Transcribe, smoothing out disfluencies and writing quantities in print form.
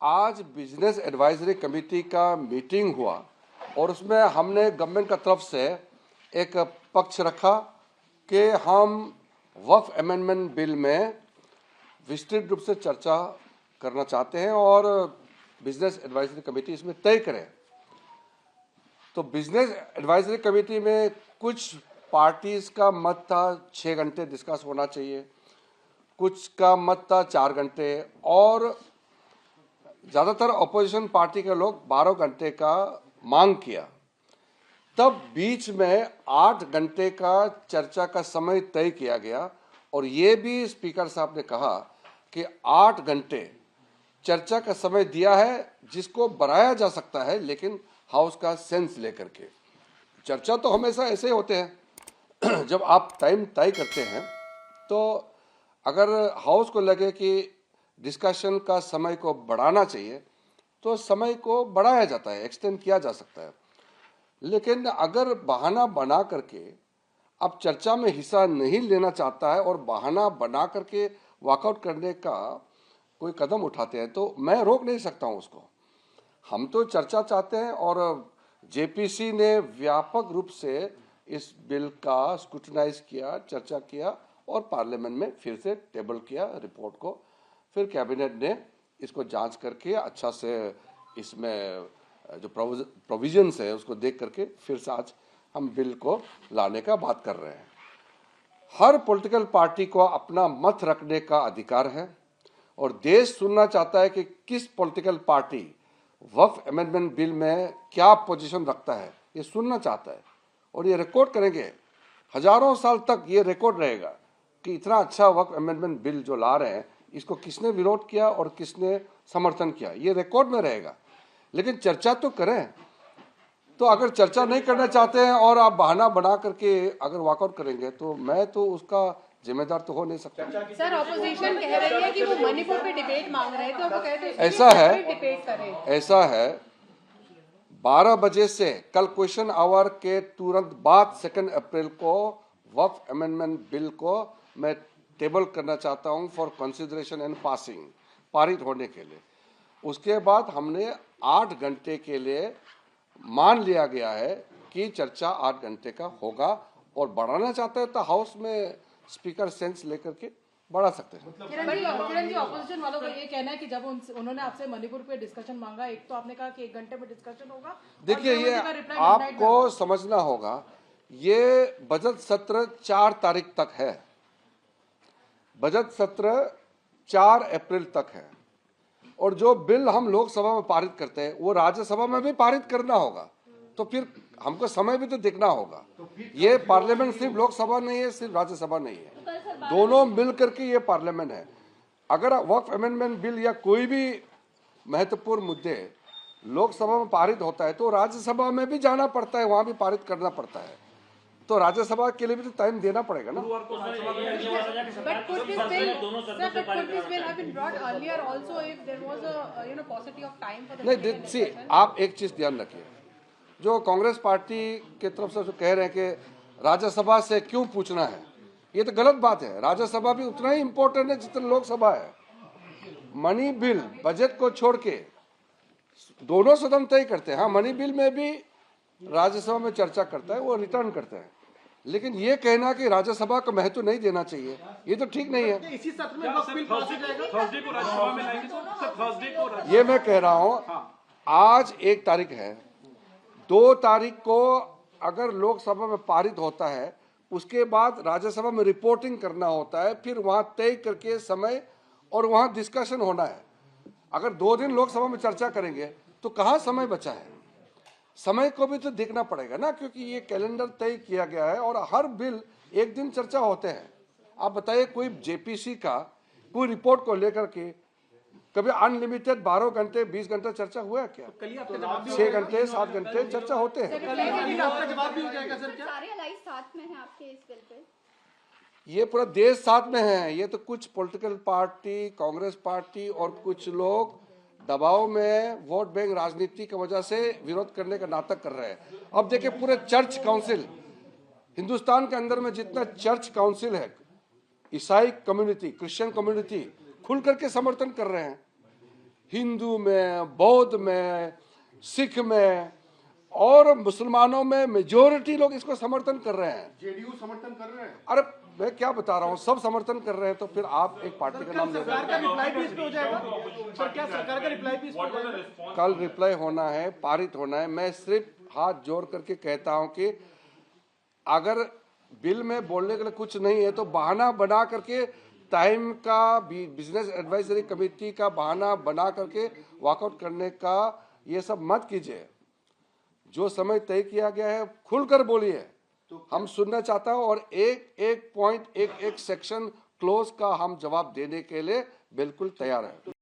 आज business advisory committee का meeting हुआ और उसमें हमने गवर्नमेंट का तरफ से एक पक्ष रखा कि हम वक्फ अमेंडमेंट बिल में विस्तृत रूप से चर्चा करना चाहते हैं और बिजनेस एडवाइजरी कमेटी इसमें तय करे। तो बिजनेस एडवाइजरी कमेटी में कुछ पार्टीज का मत था 6 घंटे डिस्कस होना चाहिए, कुछ का मत था 4 घंटे और ज़्यादातर अपोजिशन पार्टी के लोग 12 घंटे का मांग किया। तब बीच में 8 घंटे का चर्चा का समय तय किया गया और ये भी स्पीकर साहब ने कहा कि 8 घंटे चर्चा का समय दिया है जिसको बढ़ाया जा सकता है, लेकिन हाउस का सेंस लेकर के। चर्चा तो हमेशा ऐसे होते हैं जब आप टाइम तय करते हैं तो अगर हाउस को लगे कि डिस्कशन का समय को बढ़ाना चाहिए तो समय को बढ़ाया जाता है, एक्सटेंड किया जा सकता है। लेकिन अगर बहाना बना करके अब चर्चा में हिस्सा नहीं लेना चाहता है और बहाना बना करके वॉकआउट करने का कोई कदम उठाते हैं तो मैं रोक नहीं सकता हूं उसको। हम तो चर्चा चाहते हैं और जेपीसी ने व्यापक रूप से इस बिल का स्क्रूटनाइज किया, चर्चा किया और पार्लियामेंट में फिर से टेबल किया रिपोर्ट को। फिर कैबिनेट ने इसको जांच करके अच्छा से इसमें जो प्रोविजंस है उसको देख करके फिर से आज हम बिल को लाने का बात कर रहे हैं। हर पॉलिटिकल पार्टी को अपना मत रखने का अधिकार है और देश सुनना चाहता है कि किस पॉलिटिकल पार्टी वक्फ अमेंडमेंट बिल में क्या पोजीशन रखता है, ये सुनना चाहता है और ये रिकॉर्ड करेंगे। हजारों साल तक ये रिकॉर्ड रहेगा कि इतना अच्छा वक्फ अमेंडमेंट बिल जो ला रहे हैं इसको किसने विरोध किया और किसने समर्थन किया, ये रिकॉर्ड में रहेगा। लेकिन चर्चा तो करें। तो अगर चर्चा नहीं करना चाहते हैं और आप बहाना बना करके अगर वॉकआउट करेंगे तो मैं तो उसका जिम्मेदार तो हो नहीं सकता। सर, ऑपोजिशन कह रही है कि वो मणिपुर पे डिबेट मांग रहे थे और वो कहते हैं ऐसा है 12 बजे से कल क्वेश्चन आवर के तुरंत बाद 2 अप्रैल को वक्फ अमेंडमेंट बिल को मैं टेबल करना चाहता हूं फॉर कंसिडरेशन एंड पासिंग, पारित होने के लिए। उसके बाद हमने 8 घंटे के लिए मान लिया गया है कि चर्चा 8 घंटे का होगा और बढ़ाना चाहता है तो हाउस में स्पीकर सेंस लेकर के बढ़ा सकते हैं। किरण जी, ऑपोजिशन वालों का ये कहना है कि जब उन्होंने आपसे मणिपुर पे डिस्कशन मांगा, एक तो आपने कहा कि 1 घंटे में डिस्कशन होगा। देखिए, ये आपको समझना होगा, ये बजट सत्र 4 तारीख तक है, बजट सत्र 4 अप्रैल तक है और जो बिल हम लोकसभा में पारित करते हैं वो राज्यसभा में भी पारित करना होगा। तो फिर हमको समय भी तो देखना होगा। ये पार्लियामेंट सिर्फ लोकसभा नहीं है, सिर्फ राज्यसभा नहीं है, दोनों मिल करके ये पार्लियामेंट है। अगर वक्फ अमेंडमेंट बिल या कोई भी महत्वपूर्ण मुद्दे लोकसभा में पारित होता है तो राज्यसभा में भी जाना पड़ता है, वहां भी पारित करना पड़ता है। तो राज्यसभा के लिए भी तो टाइम देना पड़ेगा ना। नहीं, सी आप एक चीज ध्यान रखिए, जो कांग्रेस पार्टी के तरफ से जो कह रहे हैं कि राज्यसभा से क्यों पूछना है, ये तो गलत बात है। राज्यसभा भी उतना ही इम्पोर्टेंट है जितना लोकसभा है। मनी बिल बजट को छोड़ के दोनों सदन तय करते हैं। हाँ, मनी बिल में भी राज्यसभा में चर्चा करता है, वो रिटर्न करते हैं। लेकिन ये कहना कि राज्यसभा को महत्व नहीं देना चाहिए, ये तो ठीक नहीं है। इसी सत्र में वक्त बिल पास हो जाएगा, थर्सडे को राज्यसभा में लाएंगे तो थर्सडे को ये मैं कह रहा हूं। आज 1 तारीख है, 2 तारीख को अगर लोकसभा में पारित होता है उसके बाद राज्यसभा में रिपोर्टिंग करना होता है, फिर वहां तय करके समय और वहां डिस्कशन होना है। अगर 2 दिन लोकसभा में चर्चा करेंगे तो कहां समय बचा है? समय को भी तो देखना पड़ेगा ना, क्योंकि ये कैलेंडर तय किया गया है और हर बिल 1 दिन चर्चा होते हैं। आप बताइए, कोई जेपीसी का कोई रिपोर्ट को लेकर के कभी अनलिमिटेड 12 घंटे 20 घंटे चर्चा हुआ है क्या? 6 घंटे 7 घंटे चर्चा होते हैं। ये पूरा देश साथ में है। ये तो कुछ पॉलिटिकल पार्टी, कांग्रेस पार्टी और कुछ लोग दबाव में वोट बैंक राजनीति की वजह से विरोध करने का नाटक कर रहे हैं। अब देखिए, पूरे चर्च काउंसिल हिंदुस्तान के अंदर में जितना चर्च काउंसिल है, ईसाई कम्युनिटी, क्रिश्चियन कम्युनिटी खुल करके समर्थन कर रहे हैं। हिंदू में, बौद्ध में, सिख में और मुसलमानों में मेजोरिटी लोग इसको समर्थन कर रहे हैं। जेडीयू समर्थन कर रहे हैं। अरे मैं क्या बता रहा हूँ, सब समर्थन कर रहे हैं, तो फिर आप एक पार्टी का नाम ले रहे सरकार का रिप्लाई भी इस पे हो जाएगा सर? क्या सरकार का रिप्लाई भी इस पे हो जाएगा? हैं। कल रिप्लाई होना है, पारित होना है। मैं सिर्फ हाथ जोड़ करके कहता हूँ कि अगर बिल में बोलने के लिए कुछ नहीं है तो बहाना बना करके, टाइम का बिजनेस एडवाइजरी कमेटी का बहाना बना करके वॉकआउट करने का ये सब मत कीजिए। जो समय तय किया गया है खुलकर बोलिए, हम सुनना चाहता हूं, और एक एक पॉइंट, एक एक सेक्शन क्लोज का हम जवाब देने के लिए बिल्कुल तैयार है।